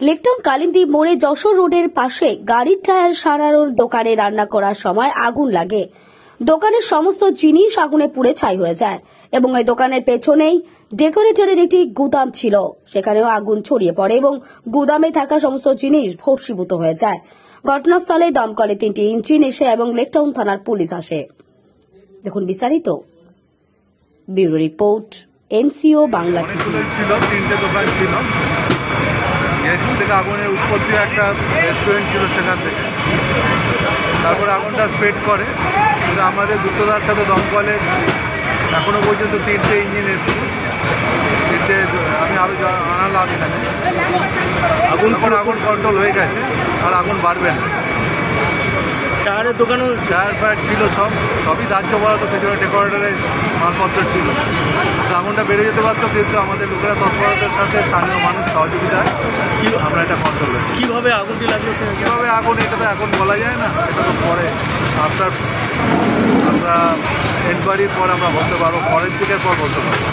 লেকটাউন কালিন্দী মোড়ে যশোর রোডের পাশে গাড়ির টায়ার সারানোর দোকানে রান্না করার সময় আগুন লাগে। দোকানের সমস্ত জিনিস আগুনে পুড়ে ছাই হয়ে যায় এবং এই দোকানের পেছনেই ডেকোরেটরের একটি গুদাম ছিল, সেখানেও আগুন ছড়িয়ে পড়ে এবং গুদামে থাকা সমস্ত জিনিস ভস্মীভূত হয়ে যায়। ঘটনাস্থলে দমকলে 3টি ইঞ্জিন এসে এবং লেকটাউন থানার পুলিশ আসে। দেখুন বিস্তারিত, bureau report, NCO Bangla TV. ছিল 3টে দোকান ছিল, এখান থেকে আগুনের উৎপত্তি একটা রেস্টুরেন্ট ছিল, সেখান থেকে তারপরে আগুনটা স্প্রেড করে। কিন্তু আমাদের দ্রুততার সাথে দমকলের এখনও পর্যন্ত 3টে ইঞ্জিন এসছে, 3টে আমি আরও আনালাম এখানে। আগুন কন্ট্রোল হয়ে গেছে, আর আগুন বাড়বে না। টায়ারের দোকানও টায়ার ফায়ার ছিল, সবই ধার্য বরাদ্দ, পেছনে ডেকোরেটরের মালপত্র ছিল। তো আগুনটা বেড়ে যেতে পারতো, কিন্তু আমাদের লোকেরা তৎপরতার সাথে স্থানীয় মানুষ সহযোগিতায় আমরা এটা কন্ট্রোল করি। কীভাবে আগুনটি লাগলো, কীভাবে আগুন, এটা তো এখন বলা যায় না, এটা তো পরে আমরা এনকোয়ারির পর আমরা বলতে পারবো, ফরেন্সিকের পর বলতে পারবো।